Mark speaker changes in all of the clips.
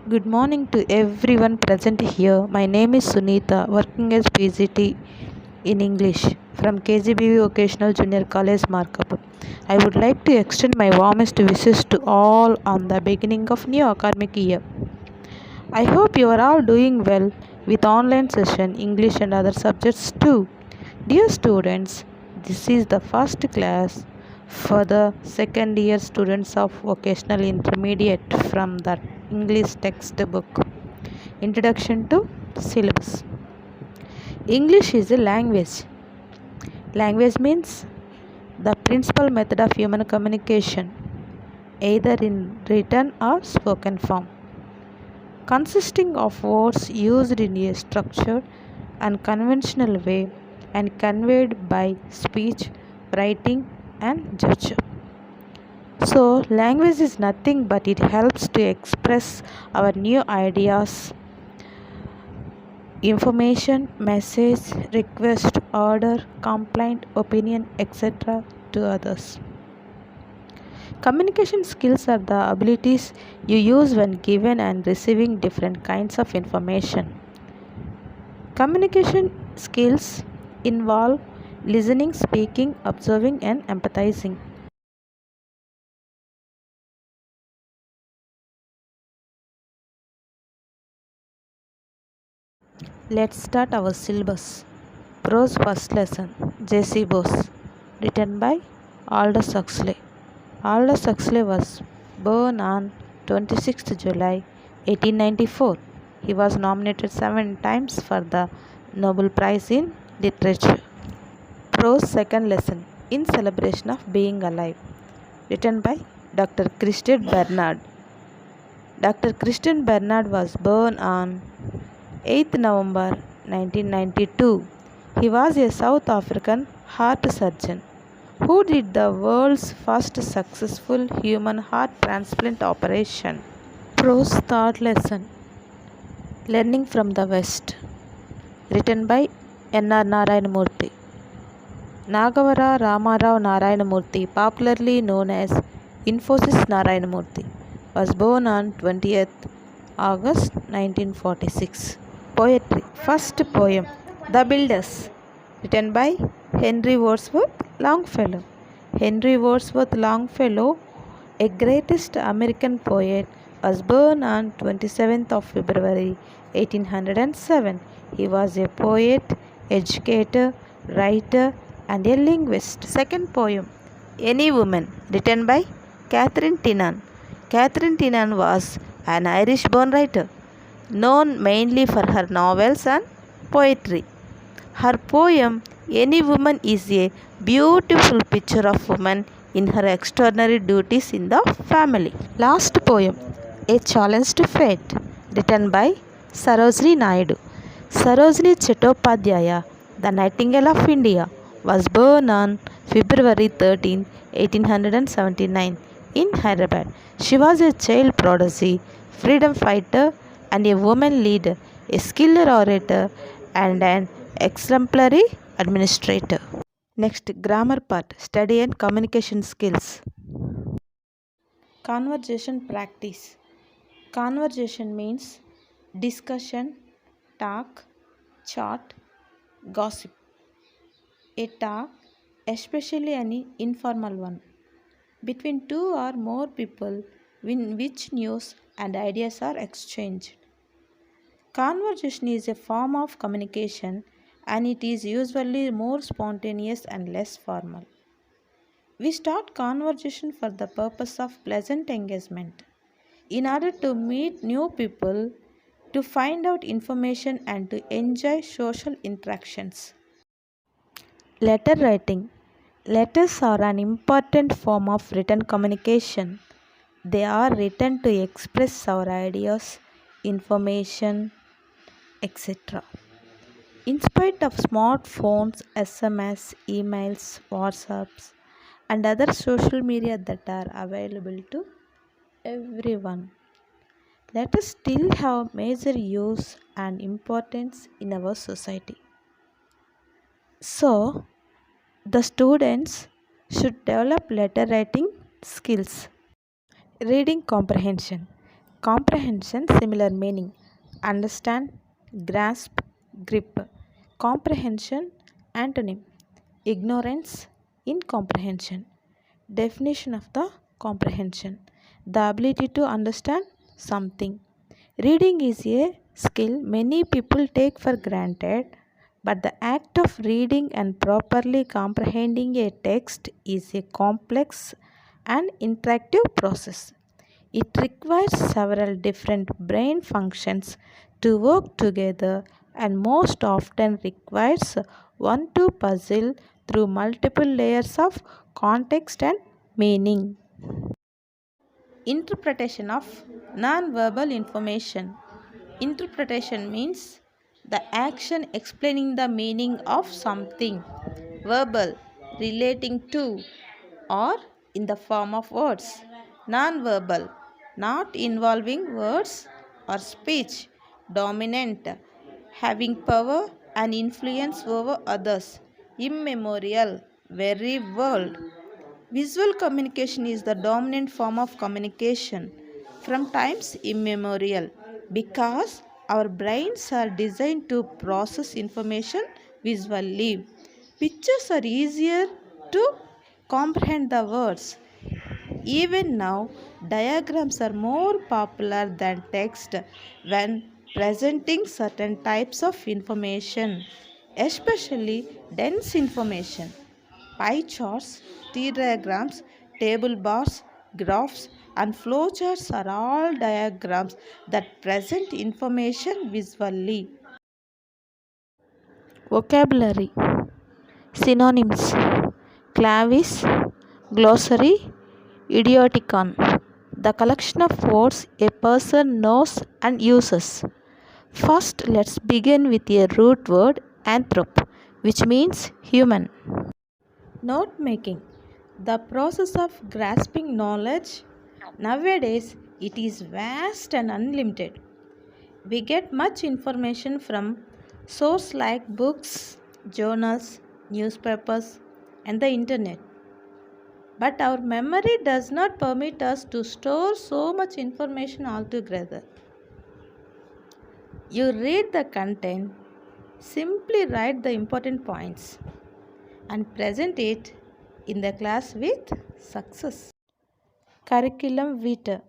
Speaker 1: Good morning to everyone present here. My name is Sunita, working as PGT in English from KGBV Vocational Junior College, Markapur. I would like to extend my warmest wishes to all on the beginning of new academic year. I hope you are all doing well with online session, English and other subjects too. Dear students, this is the first class for the second year students of vocational intermediate from the English textbook. Introduction to syllabus. English is a language. Language means the principal method of human communication, either in written or spoken form, consisting of words used in a structured and conventional way and conveyed by speech, writing, and gesture. So, language is nothing but it helps to express our new ideas, information, message, request, order, complaint, opinion, etc. to others. Communication skills are the abilities you use when given and receiving different kinds of information. Communication skills involve listening, speaking, observing, and empathizing. Let's start our syllabus. Prose first lesson, J.C. Bose, written by Aldous Huxley. Aldous Huxley was born on 26th July 1894. He was nominated 7 times for the Nobel Prize in Literature. Prose second lesson, In Celebration of Being Alive, written by Dr. Christian Bernard. Dr. Christian Bernard was born on 8th November 1992. He was a South African heart surgeon who did the world's first successful human heart transplant operation. Prose third lesson, Learning from the West, written by N.R. Narayanamurthy. Nagavara Ramarao Narayanamurthy, popularly known as Infosys Narayanamurthy, was born on 20th August 1946. Poetry. First poem, The Builders, written by Henry Wadsworth Longfellow. Henry Wadsworth Longfellow, a greatest American poet, was born on 27th of February 1807. He was a poet, educator, writer, and a linguist. Second poem, Any Woman, written by Catherine Tynan. Catherine Tynan was an Irish-born writer, known mainly for her novels and poetry. Her poem, Any Woman, is a beautiful picture of woman in her extraordinary duties in the family. Last poem, A Challenge to Fate, written by Sarojini Naidu. Sarojini Chattopadhyaya, the Nightingale of India, was born on February 13, 1879 in Hyderabad. She was a child prodigy, freedom fighter, and a woman leader, a skilled orator, and an exemplary administrator. Next, grammar part, study and communication skills. Conversation practice. Conversation means discussion, talk, chat, gossip. A talk, especially an informal one, between two or more people in which news and ideas are exchanged. Conversation is a form of communication and it is usually more spontaneous and less formal. We start conversation for the purpose of pleasant engagement, in order to meet new people, to find out information, and to enjoy social interactions. Letter writing. Letters are an important form of written communication. They are written to express our ideas, information, etc. In spite of smartphones, SMS, emails, WhatsApps, and other social media that are available to everyone, letters still have major use and importance in our society. So, the students should develop letter writing skills. Reading comprehension. Comprehension, similar meaning. Understand, grasp, grip. Comprehension, antonym. Ignorance, incomprehension. Definition of the comprehension: the ability to understand something. Reading is a skill many people take for granted, but the act of reading and properly comprehending a text is a complex and interactive process. It requires several different brain functions to work together and most often requires one to puzzle through multiple layers of context and meaning. Interpretation of non-verbal information. Interpretation means the action explaining the meaning of something. Verbal, relating to or in the form of words. Non-verbal, not involving words or speech. Dominant, having power and influence over others. Immemorial, very world. Visual communication is the dominant form of communication from times immemorial because our brains are designed to process information visually. Pictures are easier to comprehend the words. Even now, diagrams are more popular than text when presenting certain types of information, especially dense information. Pie charts, T diagrams, table bars, graphs, and flowcharts are all diagrams that present information visually. Vocabulary. Synonyms: clavis, glossary, idioticon. The collection of words a person knows and uses. First, let's begin with a root word anthrop, which means human. Note making. The process of grasping knowledge. Nowadays, it is vast and unlimited. We get much information from sources like books, journals, newspapers, and the internet. But our memory does not permit us to store so much information altogether. You read the content, simply write the important points, and present it in the class with success. Curriculum vitae,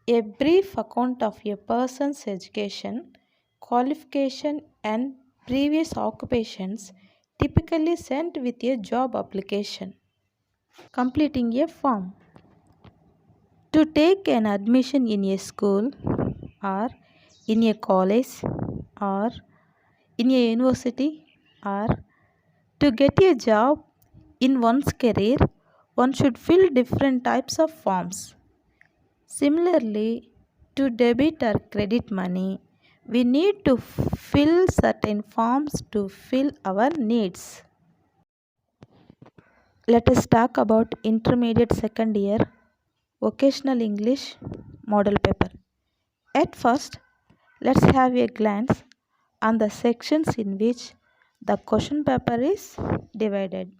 Speaker 1: a brief account of a person's education, qualification, and previous occupations, typically sent with a job application. Completing a form. To take an admission in a school or in a college or in a university or to get a job in one's career, one should fill different types of forms. Similarly, to debit or credit money, we need to fill certain forms to fill our needs. Let us talk about intermediate second year vocational English model paper. At first, let's have a glance on the sections in which the question paper is divided.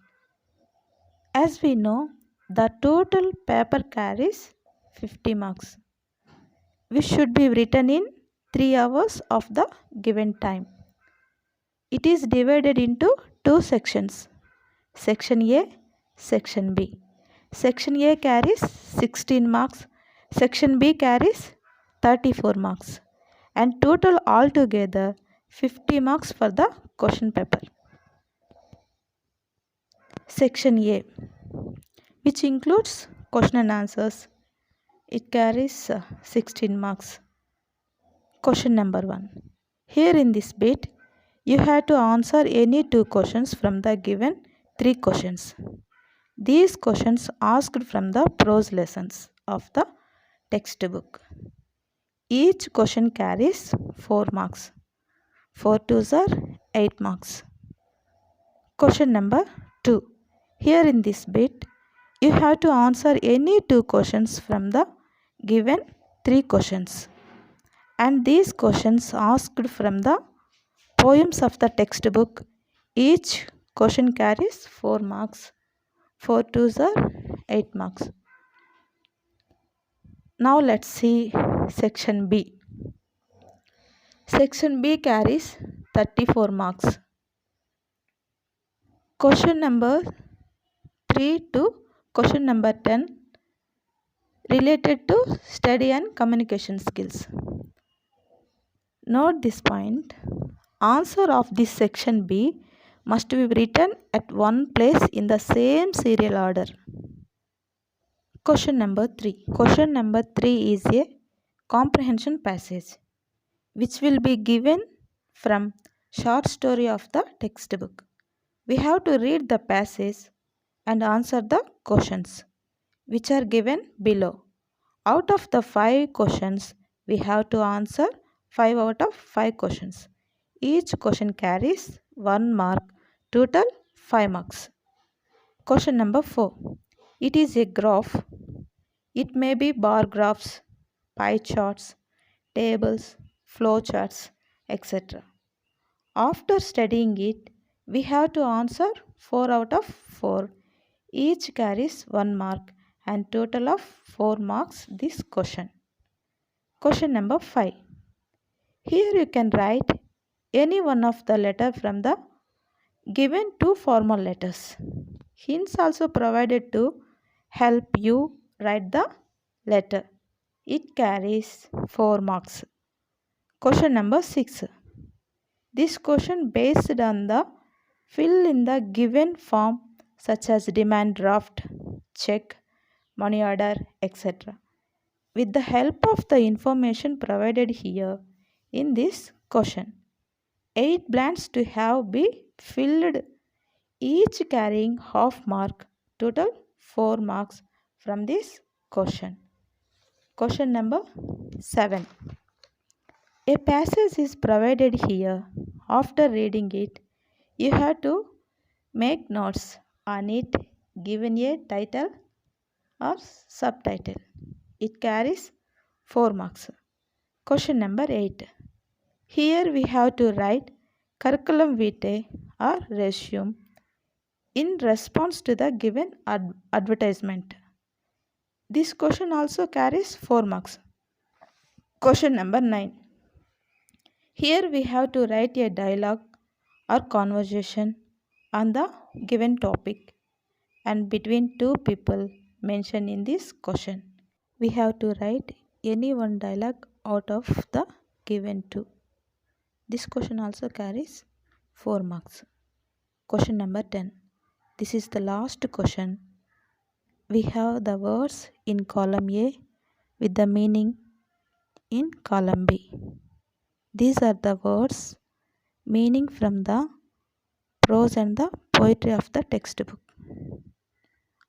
Speaker 1: As we know, the total paper carries 50 marks, which should be written in 3 hours of the given time. It is divided into two sections, Section A, Section B. Section A carries 16 marks, Section B carries 34 marks, and total altogether 50 marks for the question paper. Section A, which includes question and answers, it carries 16 marks. Question number 1. Here in this bit, you have to answer any two questions from the given 3 questions. These questions asked from the prose lessons of the textbook. Each question carries 4 marks. 4 twos are 8 marks. Question number 2. Here in this bit, you have to answer any two questions from the given 3 questions. And these questions asked from the poems of the textbook. Each question carries 4 marks. 4 twos are 8 marks. Now let's see section B. Section B carries 34 marks. Question number 3 to question number 10 related to study and communication skills. Note this point. Answer of this section B must be written at one place in the same serial order. Question number 3. Question number 3 is a comprehension passage which will be given from short story of the textbook. We have to read the passage and answer the questions which are given below. Out of the 5 questions, we have to answer 5 out of 5 questions. Each question carries 1 mark, total 5 marks. Question number 4. It is a graph. It may be bar graphs, pie charts, tables, flow charts, etc. After studying it, we have to answer 4 out of 4. Each carries 1 mark and total of 4 marks this question. Question number 5. Here you can write any one of the letter from the given 2 formal letters. Hints also provided to help you write the letter. It carries 4 marks. Question number 6. This question based on the fill in the given form such as demand draft, check, money order, etc. With the help of the information provided here in this question, 8 blanks to have be filled, each carrying half mark, total 4 marks from this question. Question number 7. A passage is provided here. After reading it, you have to make notes on it given a title or subtitle. It carries 4 marks. Question number 8. Here we have to write curriculum vitae or resume in response to the given advertisement. This question also carries 4 marks. Question number 9. Here we have to write a dialogue or conversation on the given topic and between two people mentioned in this question. We have to write any one dialogue out of the given two. This question also carries 4 marks. Question number 10. This is the last question. We have the words in column A with the meaning in column B. These are the words meaning from the prose and the poetry of the textbook.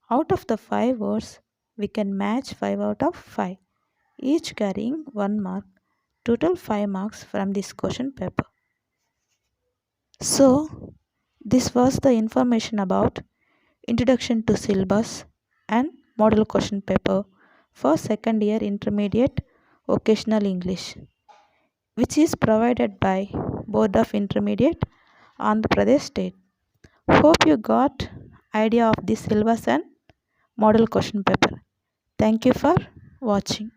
Speaker 1: Out of the 5 words, we can match 5 out of 5, each carrying 1 mark, total 5 marks from this question paper. So, this was the information about Introduction to Syllabus and Model Question Paper for second year intermediate vocational English, which is provided by Board of Intermediate, Andhra Pradesh State. Hope you got idea of the syllabus and model question paper. Thank you for watching.